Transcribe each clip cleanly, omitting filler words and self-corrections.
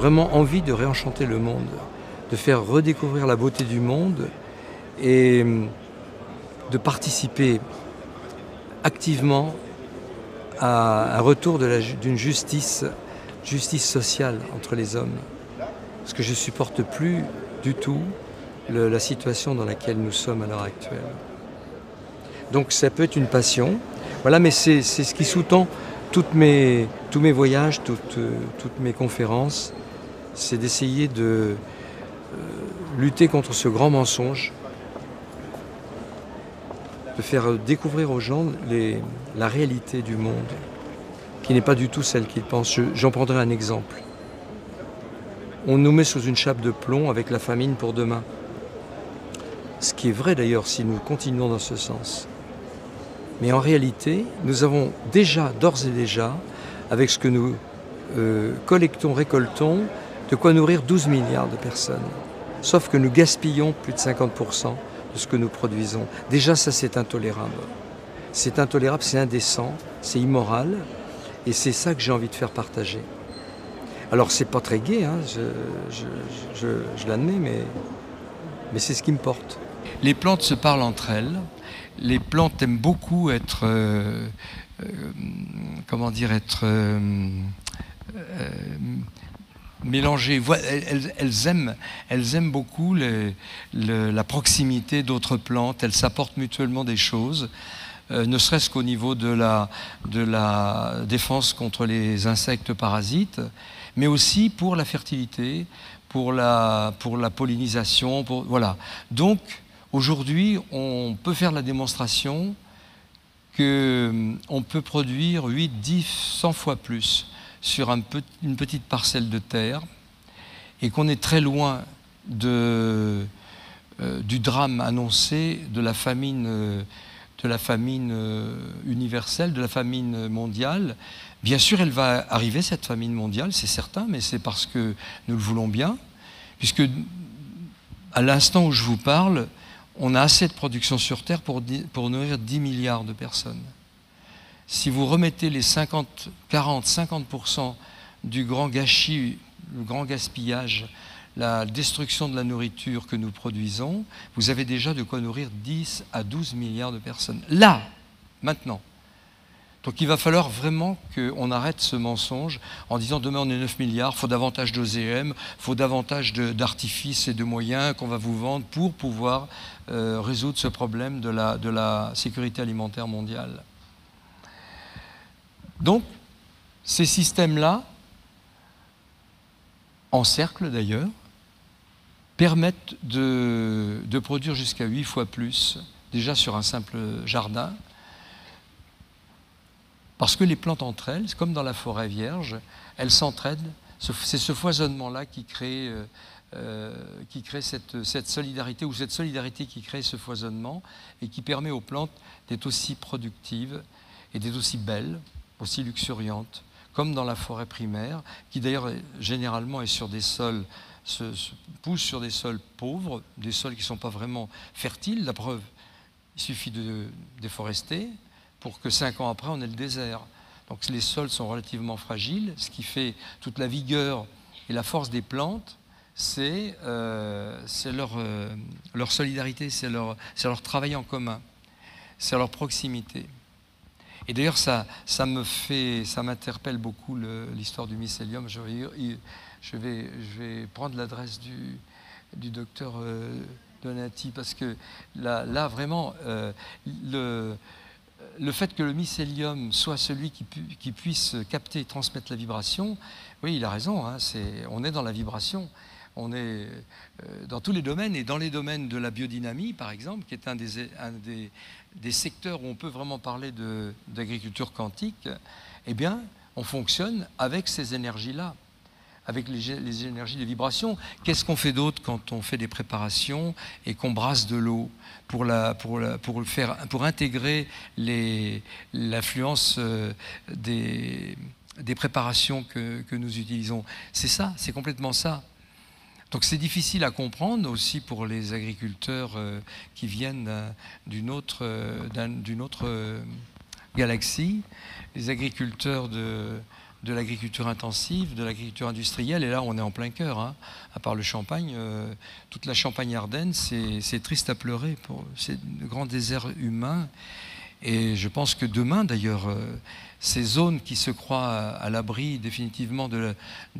vraiment envie de réenchanter le monde, de faire redécouvrir la beauté du monde et de participer activement à un retour d'une justice sociale entre les hommes. Parce que je ne supporte plus du tout la situation dans laquelle nous sommes à l'heure actuelle. Donc ça peut être une passion, voilà, mais c'est ce qui sous-tend tous mes voyages, toutes mes conférences, c'est d'essayer de lutter contre ce grand mensonge, de faire découvrir aux gens la réalité du monde, qui n'est pas du tout celle qu'ils pensent. J'en prendrai un exemple. On nous met sous une chape de plomb avec la famine pour demain. Ce qui est vrai d'ailleurs si nous continuons dans ce sens. Mais en réalité, nous avons d'ores et déjà, avec ce que nous collectons, récoltons, de quoi nourrir 12 milliards de personnes. Sauf que nous gaspillons plus de 50% de ce que nous produisons. Déjà, ça, c'est intolérable. C'est intolérable, c'est indécent, c'est immoral. Et c'est ça que j'ai envie de faire partager. Alors, c'est pas très gai, hein, je l'admets, mais c'est ce qui me porte. Les plantes se parlent entre elles. Les plantes aiment beaucoup être, mélangées. Elles aiment beaucoup la proximité d'autres plantes. Elles s'apportent mutuellement des choses, ne serait-ce qu'au niveau de la défense contre les insectes parasites, mais aussi pour la fertilité, pour la pollinisation. Voilà. Donc, aujourd'hui, on peut faire la démonstration qu'on peut produire 8, 10, 100 fois plus sur une petite parcelle de terre et qu'on est très loin du drame annoncé de la famine universelle, de la famine mondiale. Bien sûr, elle va arriver, cette famine mondiale, c'est certain, mais c'est parce que nous le voulons bien, puisque à l'instant où je vous parle, on a assez de production sur Terre pour nourrir 10 milliards de personnes. Si vous remettez les 50% du grand gâchis, le grand gaspillage, la destruction de la nourriture que nous produisons, vous avez déjà de quoi nourrir 10 à 12 milliards de personnes. Là, maintenant. Donc il va falloir vraiment qu'on arrête ce mensonge en disant demain on est 9 milliards, il faut davantage d'OGM, il faut davantage d'artifices et de moyens qu'on va vous vendre pour pouvoir résoudre ce problème de la sécurité alimentaire mondiale. Donc ces systèmes-là, en cercle d'ailleurs, permettent de produire jusqu'à 8 fois plus, déjà sur un simple jardin, parce que les plantes entre elles, comme dans la forêt vierge, elles s'entraident. C'est ce foisonnement-là qui crée cette solidarité, ou cette solidarité qui crée ce foisonnement, et qui permet aux plantes d'être aussi productives, et d'être aussi belles, aussi luxuriantes, comme dans la forêt primaire, qui d'ailleurs généralement est sur des sols, pousse sur des sols pauvres, des sols qui ne sont pas vraiment fertiles. La preuve, il suffit de déforester pour que 5 ans après, on ait le désert. Donc les sols sont relativement fragiles, ce qui fait toute la vigueur et la force des plantes, c'est leur solidarité, c'est leur travail en commun, c'est leur proximité. Et d'ailleurs, ça m'interpelle beaucoup l'histoire du mycélium. Je vais prendre l'adresse du docteur Donati, parce que là vraiment, le fait que le mycélium soit celui qui puisse capter et transmettre la vibration, oui, il a raison, hein, on est dans la vibration. On est dans tous les domaines, et dans les domaines de la biodynamie, par exemple, qui est un des secteurs où on peut vraiment parler d'agriculture quantique, eh bien, on fonctionne avec ces énergies-là, avec les énergies de vibration. Qu'est-ce qu'on fait d'autre quand on fait des préparations et qu'on brasse de l'eau pour intégrer l'affluence des préparations que nous utilisons? C'est ça, c'est complètement ça. Donc c'est difficile à comprendre aussi pour les agriculteurs qui viennent d'une autre galaxie, les agriculteurs de l'agriculture intensive, de l'agriculture industrielle, et là on est en plein cœur, hein. À part le Champagne, toute la Champagne-Ardenne, c'est triste à pleurer, c'est de grands déserts humains, et je pense que demain d'ailleurs, ces zones qui se croient à l'abri définitivement de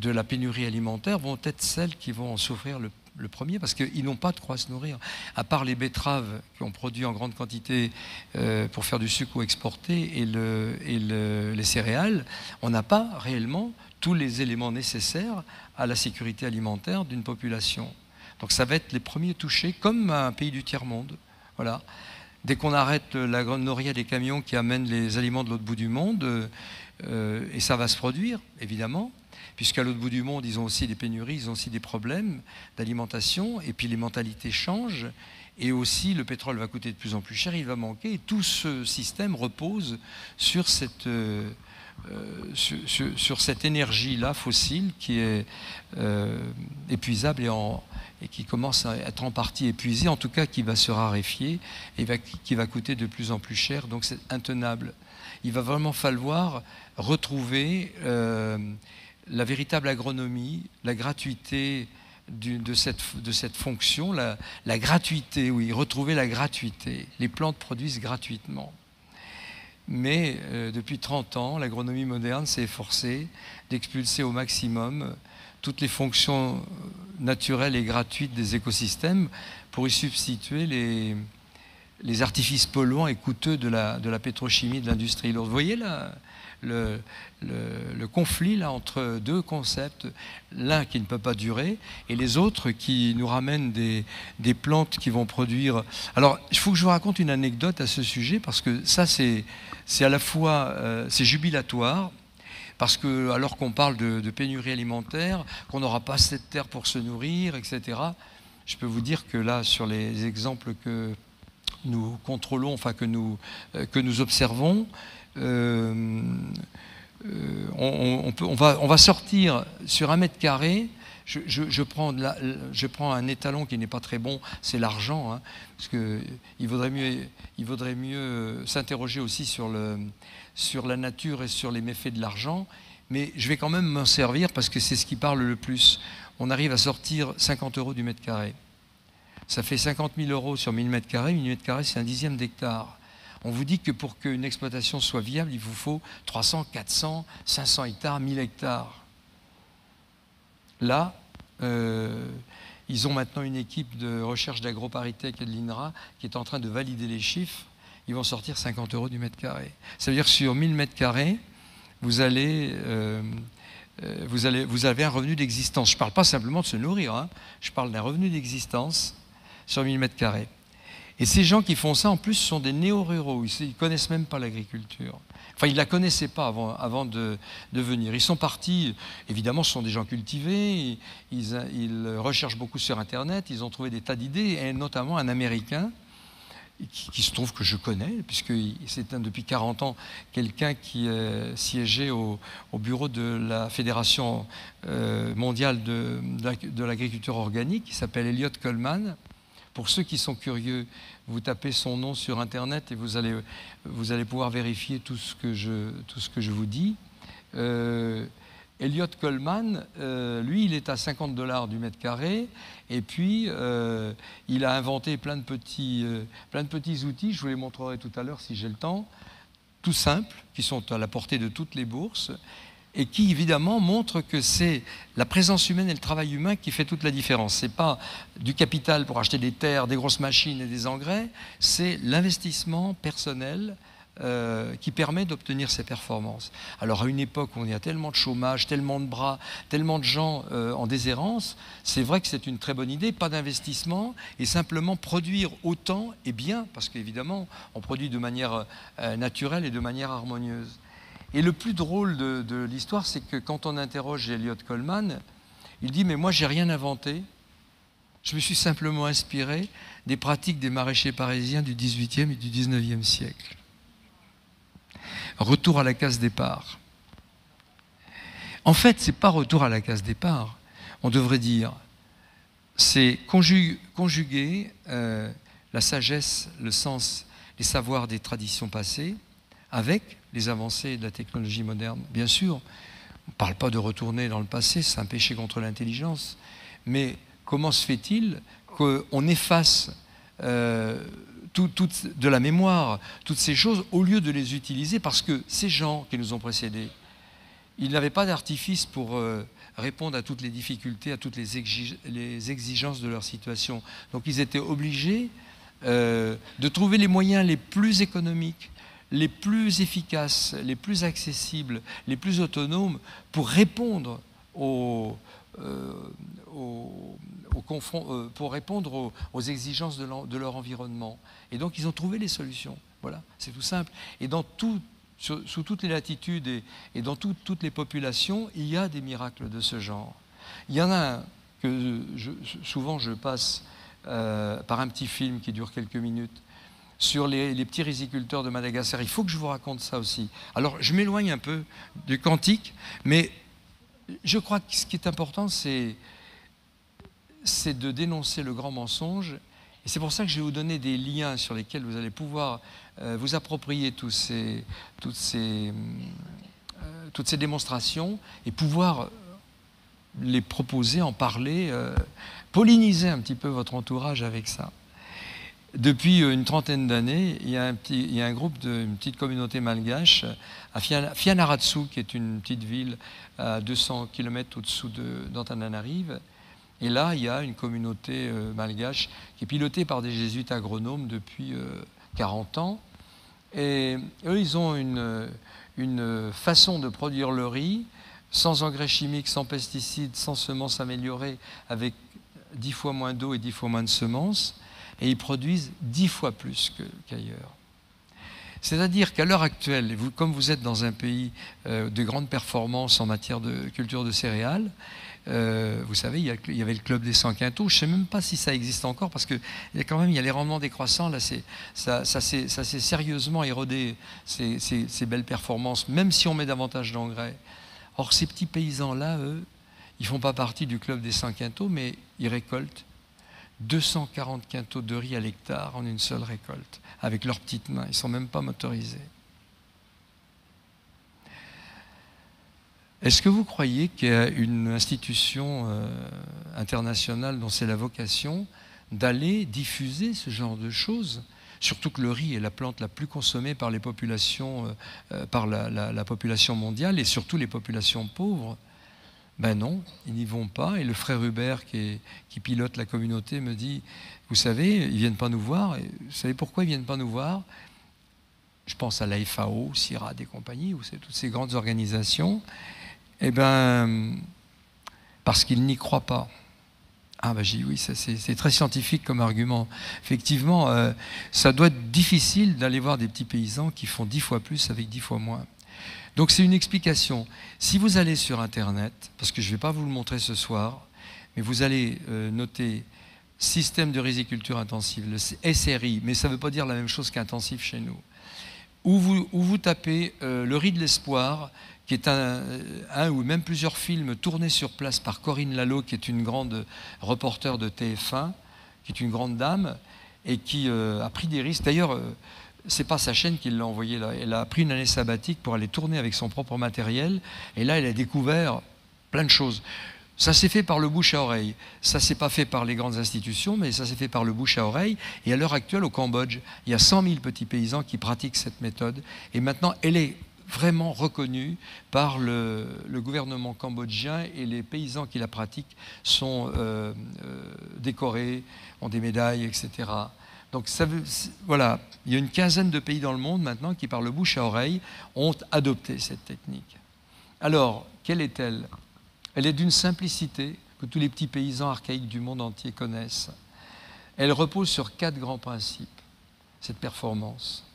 la pénurie alimentaire vont être celles qui vont en souffrir le premier, parce qu'ils n'ont pas de quoi se nourrir. À part les betteraves qu'on produit en grande quantité pour faire du sucre ou exporter, et les céréales, on n'a pas réellement tous les éléments nécessaires à la sécurité alimentaire d'une population. Donc ça va être les premiers touchés, comme un pays du tiers-monde. Voilà. Dès qu'on arrête la grande nourrière des camions qui amènent les aliments de l'autre bout du monde, et ça va se produire, évidemment, puisqu'à l'autre bout du monde, ils ont aussi des pénuries, ils ont aussi des problèmes d'alimentation, et puis les mentalités changent, et aussi le pétrole va coûter de plus en plus cher, il va manquer, et tout ce système repose sur cette énergie-là fossile qui est épuisable et qui commence à être en partie épuisée, en tout cas qui va se raréfier et qui va coûter de plus en plus cher, donc c'est intenable. Il va vraiment falloir retrouver la véritable agronomie, la gratuité de cette fonction, la gratuité, oui, retrouver la gratuité. Les plantes produisent gratuitement. Mais depuis 30 ans, l'agronomie moderne s'est efforcée d'expulser au maximum toutes les fonctions naturelles et gratuites des écosystèmes pour y substituer les artifices polluants et coûteux de la pétrochimie, de l'industrie lourde. Vous voyez là le conflit là, entre deux concepts, l'un qui ne peut pas durer et les autres qui nous ramènent des plantes qui vont produire. Alors, il faut que je vous raconte une anecdote à ce sujet, parce que ça, c'est à la fois c'est jubilatoire, parce que alors qu'on parle de pénurie alimentaire, qu'on n'aura pas assez de terre pour se nourrir, etc., je peux vous dire que là, sur les exemples que nous contrôlons, enfin que nous observons, on va sortir sur 1 mètre carré. Je prends un étalon qui n'est pas très bon, c'est l'argent, hein, parce qu'il vaudrait mieux s'interroger aussi sur la nature et sur les méfaits de l'argent, mais je vais quand même m'en servir parce que c'est ce qui parle le plus. On arrive à sortir 50 € du mètre carré. Ça fait 50 000 € sur 1000 mètres carrés. 1000 mètres carrés, c'est un dixième d'hectare. On vous dit que pour qu'une exploitation soit viable, il vous faut 300, 400, 500 hectares, 1000 hectares. Là, ils ont maintenant une équipe de recherche d'AgroParisTech et de l'INRA qui est en train de valider les chiffres. Ils vont sortir 50 € du mètre carré. Ça veut dire que sur 1000 mètres carrés, vous avez un revenu d'existence. Je ne parle pas simplement de se nourrir, hein. Je parle d'un revenu d'existence sur 1000 mètres carrés. Et ces gens qui font ça, en plus, sont des néo-ruraux. Ils ne connaissent même pas l'agriculture. Enfin, ils ne la connaissaient pas avant de venir. Ils sont partis, évidemment, ce sont des gens cultivés, ils recherchent beaucoup sur Internet, ils ont trouvé des tas d'idées, et notamment un Américain, qui se trouve que je connais, puisque c'est depuis 40 ans quelqu'un qui siégeait au bureau de la Fédération mondiale de l'agriculture organique, qui s'appelle Elliott Coleman. Pour ceux qui sont curieux, vous tapez son nom sur Internet et vous allez pouvoir vérifier tout ce que je vous dis. Elliott Coleman, lui, il est à 50 $ du mètre carré, et puis il a inventé plein de petits outils, je vous les montrerai tout à l'heure si j'ai le temps, tout simples, qui sont à la portée de toutes les bourses, et qui évidemment montre que c'est la présence humaine et le travail humain qui fait toute la différence. Ce n'est pas du capital pour acheter des terres, des grosses machines et des engrais, c'est l'investissement personnel qui permet d'obtenir ces performances. Alors à une époque où il y a tellement de chômage, tellement de bras, tellement de gens en déshérence, c'est vrai que c'est une très bonne idée, pas d'investissement, et simplement produire autant et bien, parce qu'évidemment on produit de manière naturelle et de manière harmonieuse. Et le plus drôle de l'histoire, c'est que quand on interroge Elliott Coleman, il dit « mais moi j'ai rien inventé, je me suis simplement inspiré des pratiques des maraîchers parisiens du XVIIIe et du XIXe siècle. » Retour à la case départ. En fait, ce n'est pas retour à la case départ. On devrait dire, c'est conjuguer la sagesse, le sens, les savoirs des traditions passées avec les avancées de la technologie moderne. Bien sûr, On ne parle pas de retourner dans le passé, c'est un péché contre l'intelligence. Mais comment se fait-il qu'on efface de la mémoire toutes ces choses au lieu de les utiliser? Parce que ces gens qui nous ont précédés, ils n'avaient pas d'artifice pour répondre à toutes les difficultés, à toutes les exigences de leur situation. Donc ils étaient obligés de trouver les moyens les plus économiques, les plus efficaces, les plus accessibles, les plus autonomes pour répondre aux exigences de leur environnement. Et donc ils ont trouvé les solutions. Voilà, c'est tout simple. Et sous toutes les latitudes et dans toutes les populations, il y a des miracles de ce genre. Il y en a un que souvent je passe par un petit film qui dure quelques minutes sur les petits riziculteurs de Madagascar. Il faut que je vous raconte ça aussi. Alors je m'éloigne un peu du quantique, mais je crois que ce qui est important, c'est de dénoncer le grand mensonge. Et c'est pour ça que je vais vous donner des liens sur lesquels vous allez pouvoir vous approprier toutes ces démonstrations et pouvoir les proposer, en parler, polliniser un petit peu votre entourage avec ça. Depuis une trentaine d'années, il y a un groupe, une petite communauté malgache à Fianarantsoa, qui est une petite ville à 200 km au-dessous d'Antananarive. Et là, il y a une communauté malgache qui est pilotée par des jésuites agronomes depuis 40 ans. Et eux, ils ont une façon de produire le riz sans engrais chimiques, sans pesticides, sans semences améliorées, avec 10 fois moins d'eau et 10 fois moins de semences. Et ils produisent 10 fois plus qu'ailleurs. C'est-à-dire qu'à l'heure actuelle, comme vous êtes dans un pays de grande performance en matière de culture de céréales, vous savez, il y avait le club des 100 quintaux. Je ne sais même pas si ça existe encore, parce qu'il y a les rendements décroissants. Là, ça s'est sérieusement érodé, ces belles performances, même si on met davantage d'engrais. Or, ces petits paysans-là, eux, ils ne font pas partie du club des 100 quintaux, mais ils récoltent 240 quintaux de riz à l'hectare en une seule récolte, avec leurs petites mains. Ils ne sont même pas motorisés. Est-ce que vous croyez qu'il y a une institution internationale dont c'est la vocation d'aller diffuser ce genre de choses? Surtout que le riz est la plante la plus consommée par les populations, par la population mondiale, et surtout les populations pauvres. Ben non, ils n'y vont pas. Et le frère Hubert, qui pilote la communauté, me dit, vous savez, ils ne viennent pas nous voir. Et vous savez pourquoi ils ne viennent pas nous voir? Je pense à la FAO, CIRAD et compagnie, ou c'est toutes ces grandes organisations. Eh bien, parce qu'ils n'y croient pas. Ah ben j'ai dit oui, c'est très scientifique comme argument. Effectivement, ça doit être difficile d'aller voir des petits paysans qui font 10 fois plus avec 10 fois moins. Donc c'est une explication. Si vous allez sur Internet, parce que je ne vais pas vous le montrer ce soir, mais vous allez noter système de riziculture intensive, le SRI, mais ça ne veut pas dire la même chose qu'intensif chez nous, où vous tapez le riz de l'espoir, qui est un ou même plusieurs films tournés sur place par Corinne Lalo, qui est une grande reporter de TF1, qui est une grande dame, et qui a pris des risques. D'ailleurs, c'est pas sa chaîne qui l'a envoyée là. Elle a pris une année sabbatique pour aller tourner avec son propre matériel, et là, elle a découvert plein de choses. Ça s'est fait par le bouche à oreille. Ça s'est pas fait par les grandes institutions, mais ça s'est fait par le bouche à oreille. Et à l'heure actuelle, au Cambodge, il y a 100 000 petits paysans qui pratiquent cette méthode. Et maintenant, elle est vraiment reconnue par le gouvernement cambodgien, et les paysans qui la pratiquent sont décorés, ont des médailles, etc. Donc voilà, il y a une quinzaine de pays dans le monde maintenant qui, par le bouche à oreille, ont adopté cette technique. Alors, quelle est-elle? Elle est d'une simplicité que tous les petits paysans archaïques du monde entier connaissent. Elle repose sur 4 grands principes, cette performance.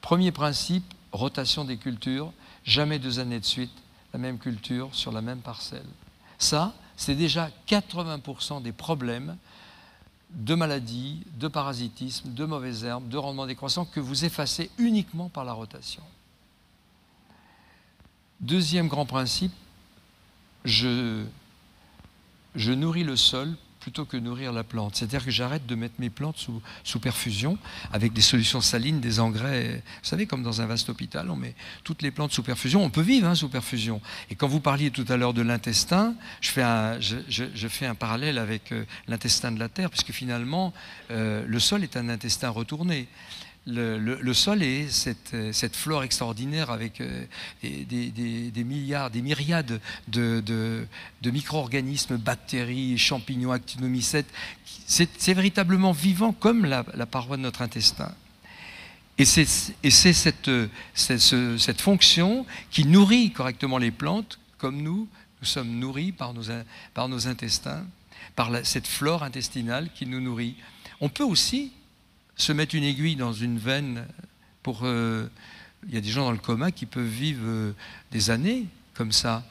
Premier principe, rotation des cultures, jamais 2 années de suite, la même culture sur la même parcelle. Ça, c'est déjà 80% des problèmes de maladies, de parasitisme, de mauvaises herbes, de rendement décroissant que vous effacez uniquement par la rotation. Deuxième grand principe, je nourris le sol plutôt que nourrir la plante. C'est-à-dire que j'arrête de mettre mes plantes sous perfusion avec des solutions salines, des engrais. Vous savez, comme dans un vaste hôpital, on met toutes les plantes sous perfusion. On peut vivre sous perfusion. Et quand vous parliez tout à l'heure de l'intestin, je fais un parallèle avec l'intestin de la Terre, puisque finalement, le sol est un intestin retourné. Le sol est cette flore extraordinaire avec des milliards, des myriades de micro-organismes, bactéries, champignons, actinomycètes. C'est véritablement vivant comme la paroi de notre intestin. Et c'est cette fonction qui nourrit correctement les plantes, comme nous sommes nourris par nos intestins, par cette flore intestinale qui nous nourrit. On peut aussi se mettre une aiguille dans une veine pour... il y a des gens dans le coma qui peuvent vivre des années comme ça,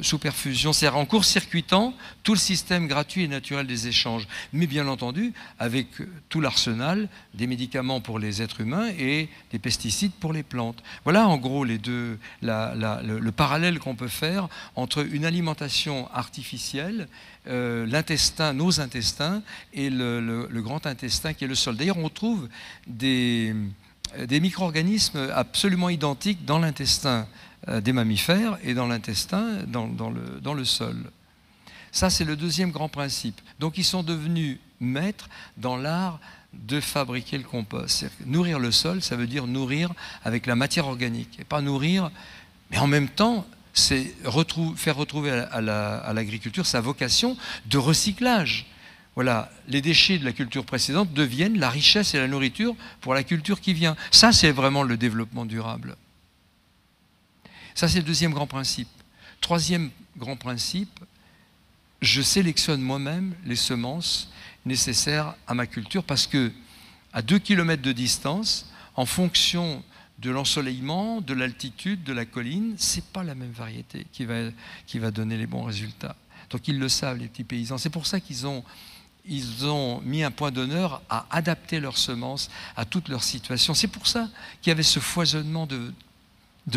sous perfusion, c'est-à-dire en court-circuitant tout le système gratuit et naturel des échanges. Mais bien entendu, avec tout l'arsenal des médicaments pour les êtres humains et des pesticides pour les plantes. Voilà en gros le parallèle qu'on peut faire entre une alimentation artificielle, l'intestin, nos intestins, et le grand intestin qui est le sol. D'ailleurs, on trouve des micro-organismes absolument identiques dans l'intestin des mammifères et dans l'intestin, dans le sol. Ça, c'est le deuxième grand principe. Donc, ils sont devenus maîtres dans l'art de fabriquer le compost. Nourrir le sol, ça veut dire nourrir avec la matière organique. Et pas nourrir, mais en même temps, c'est faire retrouver à l'agriculture sa vocation de recyclage. Voilà, les déchets de la culture précédente deviennent la richesse et la nourriture pour la culture qui vient. Ça, c'est vraiment le développement durable. Ça, c'est le deuxième grand principe. Troisième grand principe, je sélectionne moi-même les semences nécessaires à ma culture parce que à 2 km de distance, en fonction de l'ensoleillement, de l'altitude, de la colline, ce n'est pas la même variété qui va donner les bons résultats. Donc ils le savent, les petits paysans. C'est pour ça qu'ils ont mis un point d'honneur à adapter leurs semences à toutes leurs situations. C'est pour ça qu'il y avait ce foisonnement de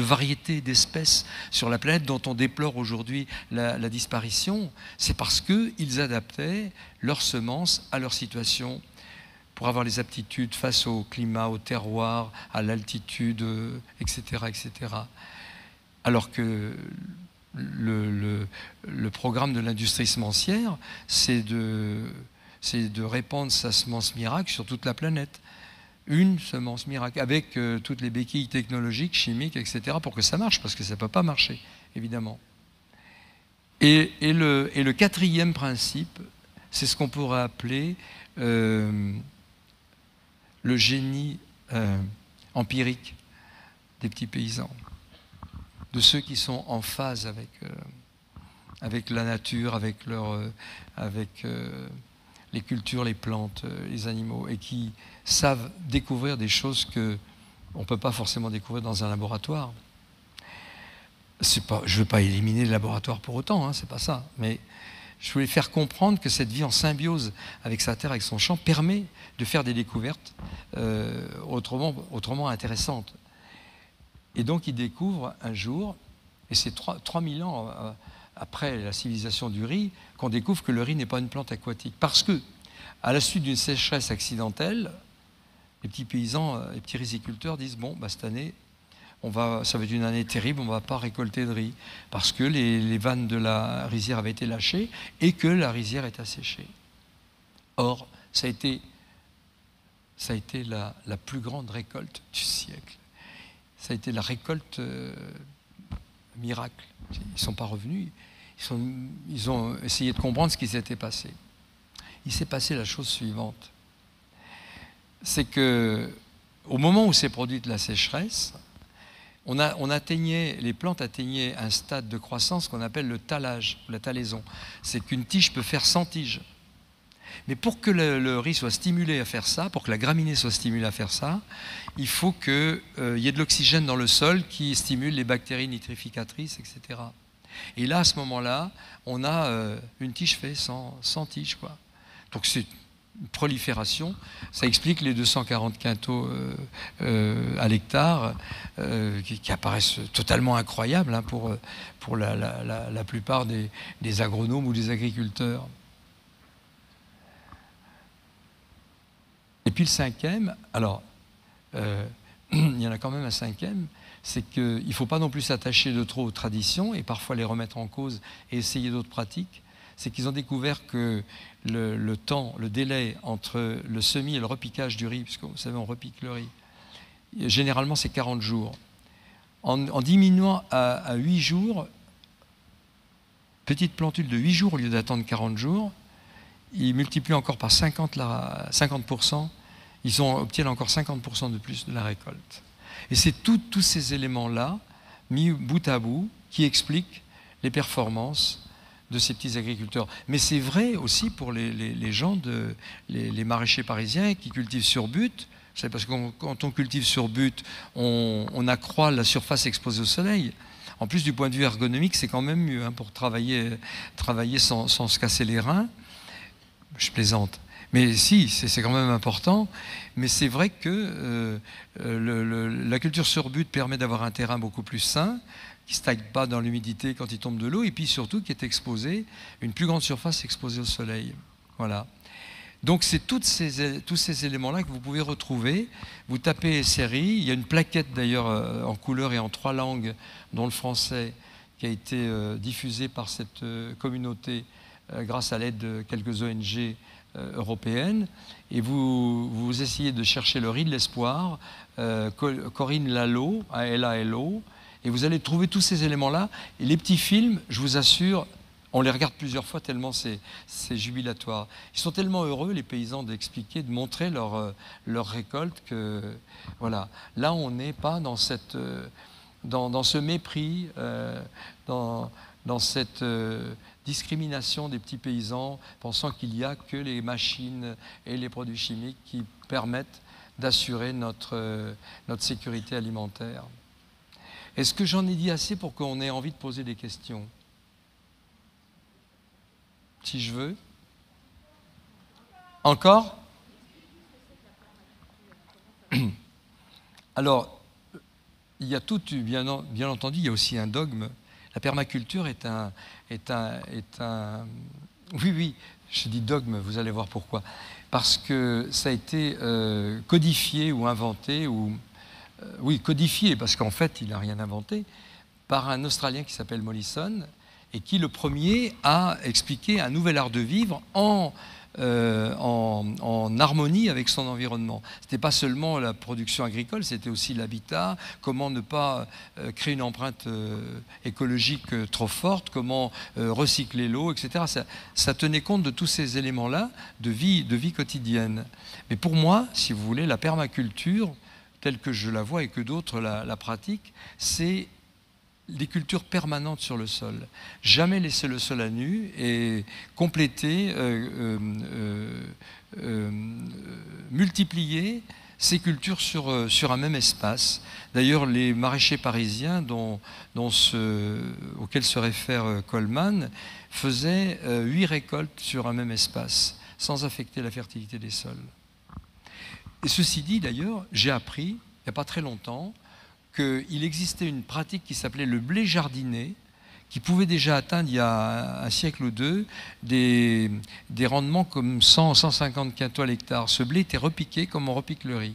variétés d'espèces sur la planète dont on déplore aujourd'hui la disparition. C'est parce qu'ils adaptaient leurs semences à leur situation pour avoir les aptitudes face au climat, au terroir, à l'altitude, etc., etc. Alors que le programme de l'industrie semencière, c'est de répandre sa semence miracle sur toute la planète. Une semence miracle, avec toutes les béquilles technologiques, chimiques, etc., pour que ça marche, parce que ça ne peut pas marcher, évidemment. Et le quatrième principe, c'est ce qu'on pourrait appeler le génie empirique des petits paysans, de ceux qui sont en phase avec la nature, avec les cultures, les plantes, les animaux, et qui savent découvrir des choses qu'on ne peut pas forcément découvrir dans un laboratoire. Je ne veux pas éliminer le laboratoire pour autant, c'est pas ça, mais je voulais faire comprendre que cette vie en symbiose avec sa terre, avec son champ, permet de faire des découvertes autrement intéressantes. Et donc ils découvrent un jour, et c'est 3000 ans après la civilisation du riz, qu'on découvre que le riz n'est pas une plante aquatique. Parce que, à la suite d'une sécheresse accidentelle, les petits paysans, les petits riziculteurs disent « Bon, cette année, ça va être une année terrible, on ne va pas récolter de riz. » Parce que les vannes de la rizière avaient été lâchées et que la rizière est asséchée. Or, ça a été la plus grande récolte du siècle. Ça a été la récolte miracle. Ils ne sont pas revenus. Ils ont essayé de comprendre ce qui s'était passé. Il s'est passé la chose suivante. C'est que, au moment où s'est produite la sécheresse, les plantes atteignaient un stade de croissance qu'on appelle le talage, la talaison. C'est qu'une tige peut faire 100 tiges. Mais pour que le riz soit stimulé à faire ça, pour que la graminée soit stimulée à faire ça, il faut qu'il y ait de l'oxygène dans le sol qui stimule les bactéries nitrificatrices, etc. Et là, à ce moment-là, on a une tige fait 100 tiges, quoi. Donc c'est une prolifération. Ça explique les 240 quintaux à l'hectare qui apparaissent totalement incroyables pour la plupart des agronomes ou des agriculteurs. Et puis le cinquième, alors, il y en a quand même un cinquième, c'est qu'il ne faut pas non plus s'attacher de trop aux traditions et parfois les remettre en cause et essayer d'autres pratiques. C'est qu'ils ont découvert que le temps, le délai entre le semis et le repiquage du riz, puisque vous savez, on repique le riz, généralement c'est 40 jours. En diminuant à 8 jours, petite plantule de 8 jours au lieu d'attendre 40 jours, ils multiplient encore par 50%, ils obtiennent encore 50% de plus de la récolte. Et c'est tous ces éléments-là, mis bout à bout, qui expliquent les performances de ces petits agriculteurs. Mais c'est vrai aussi pour les gens, les maraîchers parisiens qui cultivent sur butte. C'est parce que quand on cultive sur butte, on accroît la surface exposée au soleil. En plus, du point de vue ergonomique, c'est quand même mieux pour travailler sans se casser les reins. Je plaisante. Mais si, c'est quand même important. Mais c'est vrai que la culture sur butte permet d'avoir un terrain beaucoup plus sain, qui ne stagne pas dans l'humidité quand il tombe de l'eau, et puis surtout qui est exposé, une plus grande surface exposée au soleil. Voilà. Donc c'est tous ces éléments-là que vous pouvez retrouver. Vous tapez SRI, il y a une plaquette d'ailleurs en couleur et en 3 langues, dont le français, qui a été diffusée par cette communauté grâce à l'aide de quelques ONG européennes. Et vous essayez de chercher le riz de l'espoir, Corinne Lalo, L-A-L-O, et vous allez trouver tous ces éléments-là. Et les petits films, je vous assure, on les regarde plusieurs fois tellement c'est jubilatoire. Ils sont tellement heureux, les paysans, d'expliquer, de montrer leur récolte que, voilà. Là, on n'est pas dans ce mépris, dans cette discrimination des petits paysans, pensant qu'il n'y a que les machines et les produits chimiques qui permettent d'assurer notre sécurité alimentaire. Est-ce que j'en ai dit assez pour qu'on ait envie de poser des questions ? Si je veux. Encore ? Alors, il y a tout, bien entendu, il y a aussi un dogme. La permaculture est un... Oui, je dis dogme, vous allez voir pourquoi. Parce que ça a été codifié ou inventé, oui, codifié, parce qu'en fait, il n'a rien inventé, par un Australien qui s'appelle Mollison, et qui, le premier, a expliqué un nouvel art de vivre en harmonie avec son environnement. Ce n'était pas seulement la production agricole, c'était aussi l'habitat, comment ne pas créer une empreinte écologique trop forte, comment recycler l'eau, etc. Ça tenait compte de tous ces éléments-là de vie quotidienne. Mais pour moi, si vous voulez, la permaculture, telle que je la vois et que d'autres la pratiquent, c'est des cultures permanentes sur le sol. Jamais laisser le sol à nu et compléter, multiplier ces cultures sur un même espace. D'ailleurs, les maraîchers parisiens auxquels se réfère Coleman faisaient 8 récoltes sur un même espace, sans affecter la fertilité des sols. Et ceci dit, d'ailleurs, j'ai appris, il n'y a pas très longtemps, qu'il existait une pratique qui s'appelait le blé jardiné, qui pouvait déjà atteindre, il y a un siècle ou deux, des rendements comme 100 150 quintaux à l'hectare. Ce blé était repiqué comme on repique le riz.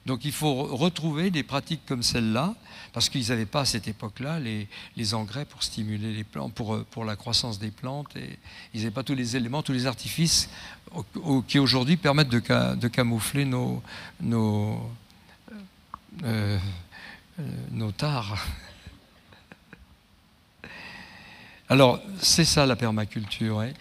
Donc il faut retrouver des pratiques comme celle-là, parce qu'ils n'avaient pas à cette époque-là les engrais pour stimuler les plantes, pour la croissance des plantes, et ils n'avaient pas tous les éléments, tous les artifices qui aujourd'hui permettent de camoufler nos tares. Alors, c'est ça la permaculture. Hein.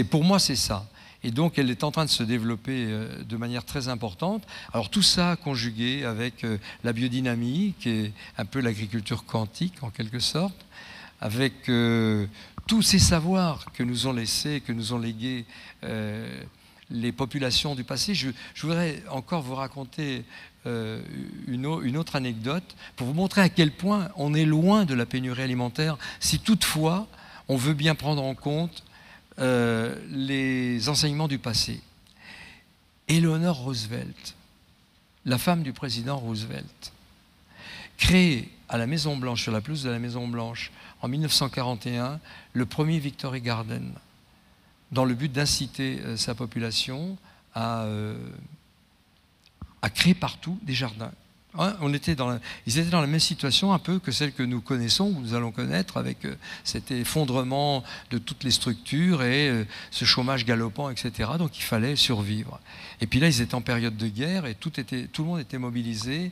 Pour moi, c'est ça. Et donc, elle est en train de se développer de manière très importante. Alors, tout ça conjugué avec la biodynamie, qui est un peu l'agriculture quantique, en quelque sorte, avec tous ces savoirs que nous ont laissés, que nous ont légués les populations du passé. Je voudrais encore vous raconter une autre anecdote pour vous montrer à quel point on est loin de la pénurie alimentaire, si toutefois on veut bien prendre en compte les enseignements du passé. Eleanor Roosevelt, la femme du président Roosevelt, crée à la Maison-Blanche, sur la pelouse de la Maison-Blanche, en 1941, le premier Victory Garden, dans le but d'inciter sa population à a créé partout des jardins. Hein, ils étaient dans la même situation un peu que celle que nous connaissons, ou nous allons connaître, avec cet effondrement de toutes les structures et ce chômage galopant, etc. Donc il fallait survivre. Et puis là, ils étaient en période de guerre et tout le monde était mobilisé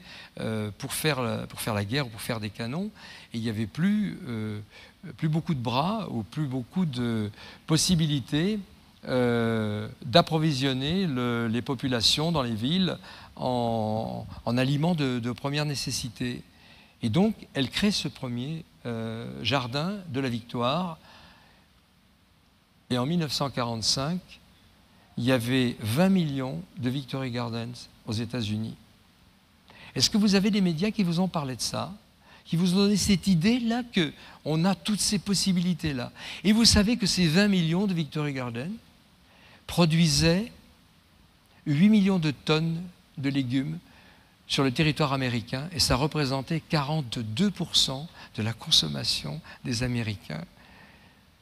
pour faire la guerre, pour faire des canons. Et il n'y avait plus beaucoup de bras ou plus beaucoup de possibilités d'approvisionner les populations dans les villes en aliments de première nécessité. Et donc, elle crée ce premier jardin de la Victoire. Et en 1945, il y avait 20 millions de Victory Gardens aux États-Unis. Est-ce que vous avez des médias qui vous ont parlé de ça, qui vous ont donné cette idée-là qu'on a toutes ces possibilités-là? Et vous savez que ces 20 millions de Victory Gardens produisaient 8 millions de tonnes de légumes sur le territoire américain, et ça représentait 42% de la consommation des Américains.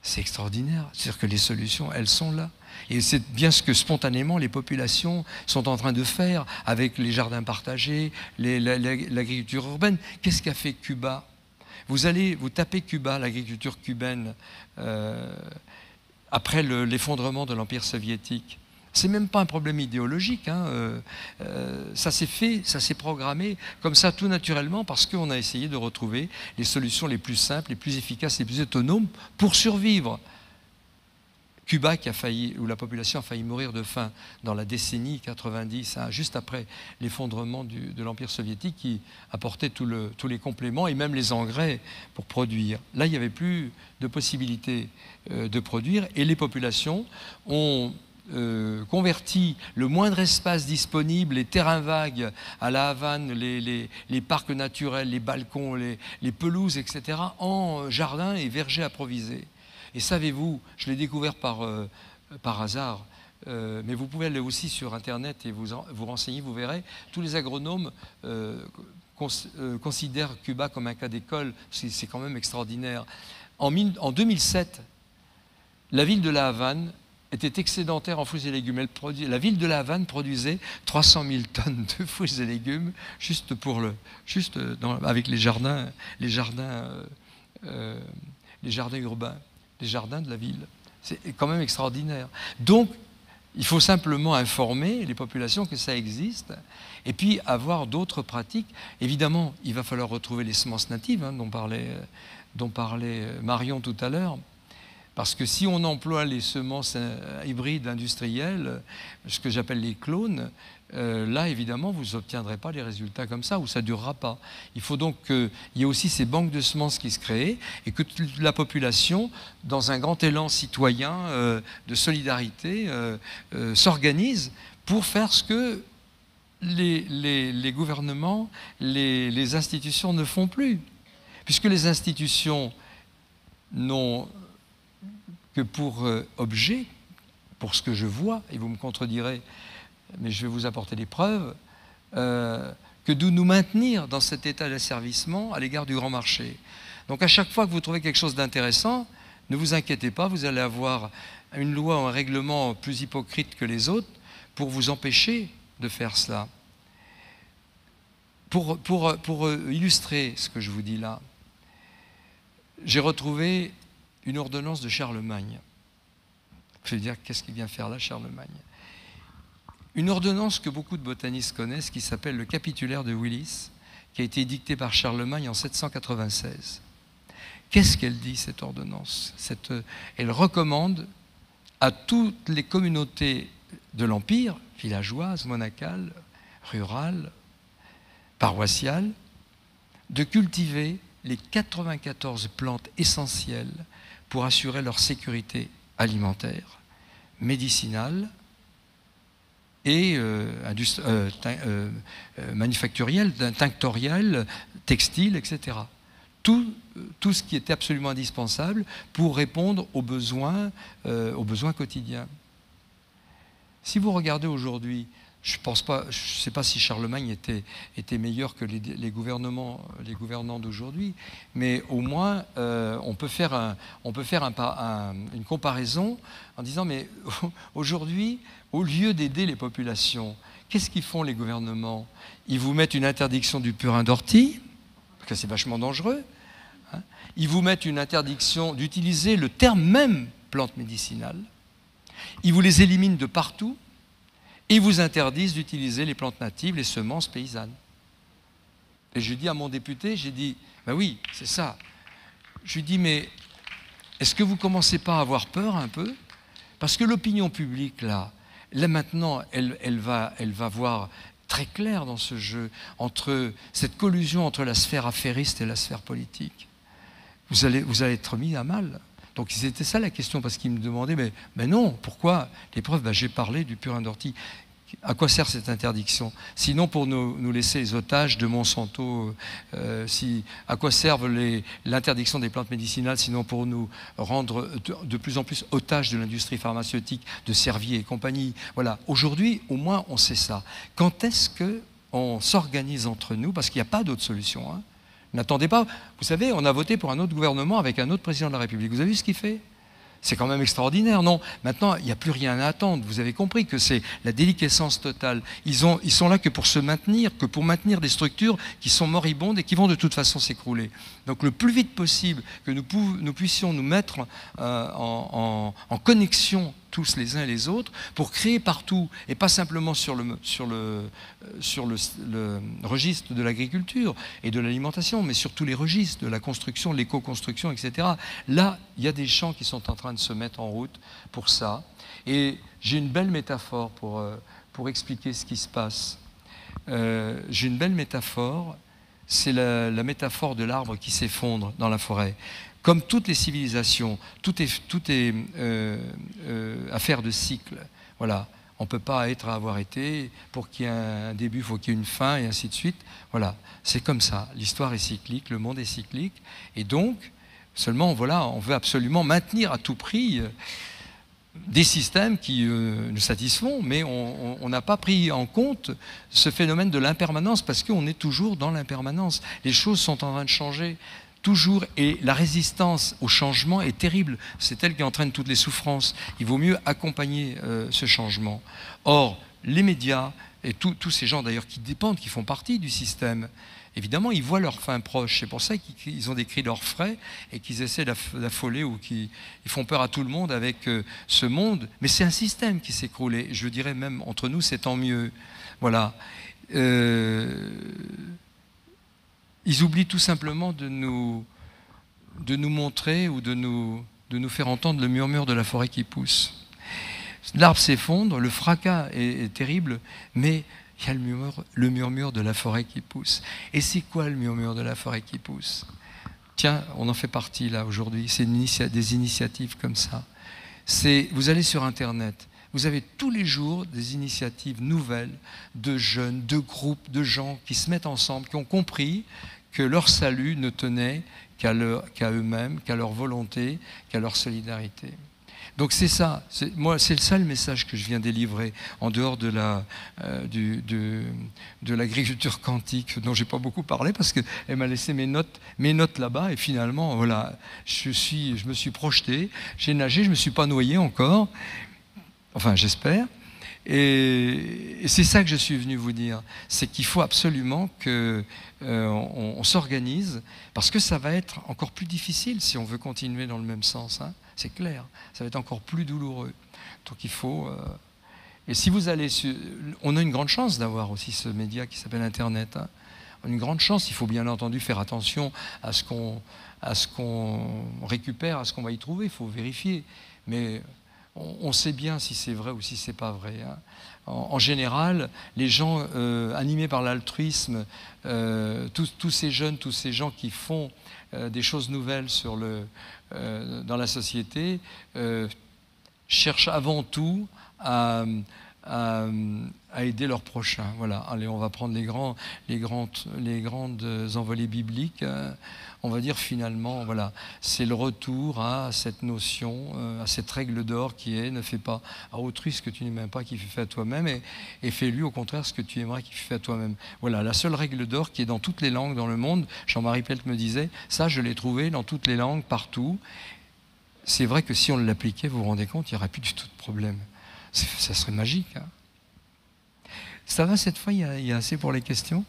C'est extraordinaire. C'est-à-dire que les solutions, elles sont là. Et c'est bien ce que spontanément les populations sont en train de faire avec les jardins partagés, l'agriculture urbaine. Qu'est-ce qu'a fait Cuba? Vous tapez Cuba, l'agriculture cubaine, après l'effondrement de l'Empire soviétique. C'est même pas un problème idéologique, hein. Ça s'est fait, ça s'est programmé comme ça tout naturellement parce qu'on a essayé de retrouver les solutions les plus simples, les plus efficaces, les plus autonomes pour survivre. Cuba où la population a failli mourir de faim dans la décennie 90, hein, juste après l'effondrement de l'Empire soviétique qui apportait tous les compléments et même les engrais pour produire. Là, il n'y avait plus de possibilité de produire et les populations ont converti le moindre espace disponible, les terrains vagues à la Havane, les parcs naturels, les balcons, les pelouses, etc., en jardins et vergers improvisés. Et savez-vous, je l'ai découvert par hasard, mais vous pouvez aller aussi sur Internet et vous renseigner, vous verrez, tous les agronomes considèrent Cuba comme un cas d'école, c'est quand même extraordinaire. En 2007, la ville de la Havane était excédentaire en fruits et légumes. La ville de la Havane produisait 300 000 tonnes de fruits et légumes avec les jardins urbains, les jardins de la ville. C'est quand même extraordinaire. Donc, il faut simplement informer les populations que ça existe et puis avoir d'autres pratiques. Évidemment, il va falloir retrouver les semences natives, hein, dont parlait Marion tout à l'heure. Parce que si on emploie les semences hybrides industrielles, ce que j'appelle les clones, là, évidemment, vous n'obtiendrez pas les résultats comme ça, ou ça ne durera pas. Il faut donc qu'il y ait aussi ces banques de semences qui se créent, et que toute la population, dans un grand élan citoyen de solidarité, s'organise pour faire ce que les gouvernements, les institutions ne font plus. Puisque les institutions n'ont que pour objet, pour ce que je vois, et vous me contredirez, mais je vais vous apporter des preuves, que de nous maintenir dans cet état d'asservissement à l'égard du grand marché. Donc à chaque fois que vous trouvez quelque chose d'intéressant, ne vous inquiétez pas, vous allez avoir une loi ou un règlement plus hypocrite que les autres pour vous empêcher de faire cela. Pour illustrer ce que je vous dis là, j'ai retrouvé une ordonnance de Charlemagne. Je veux dire, qu'est-ce qu'il vient faire là, Charlemagne? Une ordonnance que beaucoup de botanistes connaissent, qui s'appelle le Capitulaire de Willis, qui a été édictée par Charlemagne en 796. Qu'est-ce qu'elle dit, cette ordonnance? Elle recommande à toutes les communautés de l'Empire, villageoises, monacales, rurales, paroissiales, de cultiver les 94 plantes essentielles pour assurer leur sécurité alimentaire, médicinale et manufacturielle, tinctorielle, textile, etc. Tout ce qui était absolument indispensable pour répondre aux besoins quotidiens. Si vous regardez aujourd'hui je pense pas, je sais pas si Charlemagne était meilleur que les gouvernants d'aujourd'hui, mais au moins on peut faire une comparaison en disant mais aujourd'hui, au lieu d'aider les populations, qu'est-ce qu'ils font les gouvernements? Ils vous mettent une interdiction du purin d'ortie, parce que c'est vachement dangereux. Hein. Ils vous mettent une interdiction d'utiliser le terme même plante médicinale. Ils vous les éliminent de partout. Et ils vous interdisent d'utiliser les plantes natives, les semences paysannes. Et je dis à mon député, j'ai dit, ben oui, c'est ça. Je lui dis, mais est-ce que vous ne commencez pas à avoir peur un peu? Parce que l'opinion publique, là maintenant, elle va voir très clair dans ce jeu, entre cette collusion entre la sphère affairiste et la sphère politique. Vous allez être mis à mal. Donc c'était ça la question, parce qu'ils me demandaient, mais non, pourquoi? Les preuves, j'ai parlé du purin d'ortie. À quoi sert cette interdiction? Sinon pour nous laisser les otages de Monsanto, à quoi servent l'interdiction des plantes médicinales, sinon pour nous rendre de plus en plus otages de l'industrie pharmaceutique, de Servier et compagnie. Voilà, aujourd'hui au moins on sait ça. Quand est-ce qu'on s'organise entre nous? Parce qu'il n'y a pas d'autre solution, hein. N'attendez pas. Vous savez, on a voté pour un autre gouvernement avec un autre président de la République. Vous avez vu ce qu'il fait? C'est quand même extraordinaire, non? Maintenant, il n'y a plus rien à attendre. Vous avez compris que c'est la déliquescence totale. Ils sont là que pour se maintenir, que pour maintenir des structures qui sont moribondes et qui vont de toute façon s'écrouler. Donc le plus vite possible que nous puissions nous mettre en connexion tous les uns et les autres pour créer partout, et pas simplement sur le registre de l'agriculture et de l'alimentation, mais sur tous les registres de la construction, l'éco-construction, etc. Là, il y a des champs qui sont en train de se mettre en route pour ça. Et j'ai une belle métaphore pour expliquer ce qui se passe. J'ai une belle métaphore, c'est la métaphore de l'arbre qui s'effondre dans la forêt. Comme toutes les civilisations, tout est affaire de cycle. Voilà. On ne peut pas avoir été. Pour qu'il y ait un début, il faut qu'il y ait une fin, et ainsi de suite. Voilà. C'est comme ça. L'histoire est cyclique, le monde est cyclique. Et donc, seulement, voilà, on veut absolument maintenir à tout prix des systèmes qui nous satisfont, mais on n'a pas pris en compte ce phénomène de l'impermanence, parce qu'on est toujours dans l'impermanence. Les choses sont en train de changer. Toujours, et la résistance au changement est terrible. C'est elle qui entraîne toutes les souffrances. Il vaut mieux accompagner ce changement. Or, les médias, et tous ces gens d'ailleurs qui dépendent, qui font partie du système, évidemment, ils voient leur fin proche. C'est pour ça qu'ils ont des cris d'orfraie et qu'ils essaient d'affoler ou qu'ils font peur à tout le monde avec ce monde. Mais c'est un système qui s'écroule. Et je dirais même, entre nous, c'est tant mieux. Voilà. Ils oublient tout simplement de nous montrer ou de nous faire entendre le murmure de la forêt qui pousse. L'arbre s'effondre, le fracas est terrible, mais il y a le murmure de la forêt qui pousse. Et c'est quoi le murmure de la forêt qui pousse? Tiens, on en fait partie là aujourd'hui, c'est des initiatives comme ça. Vous allez sur Internet, vous avez tous les jours des initiatives nouvelles de jeunes, de groupes, de gens qui se mettent ensemble, qui ont compris que leur salut ne tenait qu'à eux-mêmes, qu'à leur volonté, qu'à leur solidarité. Donc c'est ça, moi c'est ça le message que je viens délivrer, en dehors de l'agriculture quantique, dont j'ai pas beaucoup parlé, parce qu'elle m'a laissé mes notes là-bas, et finalement, voilà, je me suis projeté, j'ai nagé, je me suis pas noyé encore, enfin j'espère. Et c'est ça que je suis venu vous dire, c'est qu'il faut absolument qu'on s'organise, parce que ça va être encore plus difficile si on veut continuer dans le même sens, hein. C'est clair, ça va être encore plus douloureux. Donc il faut... Et si vous allez sur... On a une grande chance d'avoir aussi ce média qui s'appelle Internet, hein. On a une grande chance, il faut bien entendu faire attention à ce qu'on récupère, à ce qu'on va y trouver, il faut vérifier. Mais... on sait bien si c'est vrai ou si c'est pas vrai, hein. En général, les gens animés par l'altruisme, tous ces jeunes, tous ces gens qui font des choses nouvelles dans la société, cherchent avant tout à à aider leurs prochains. Voilà. Allez, on va prendre les grandes envolées bibliques. On va dire finalement, voilà, c'est le retour à cette notion, à cette règle d'or qui est ne fais pas à autrui ce que tu n'aimes pas qu'il fait à toi-même et fais-lui au contraire ce que tu aimerais qu'il fait à toi-même. Voilà, la seule règle d'or qui est dans toutes les langues dans le monde. Jean-Marie Pelt me disait, ça je l'ai trouvé dans toutes les langues, partout. C'est vrai que si on l'appliquait, vous vous rendez compte, il n'y aurait plus du tout de problème. Ça serait magique. Hein. Ça va cette fois, il y a assez pour les questions ?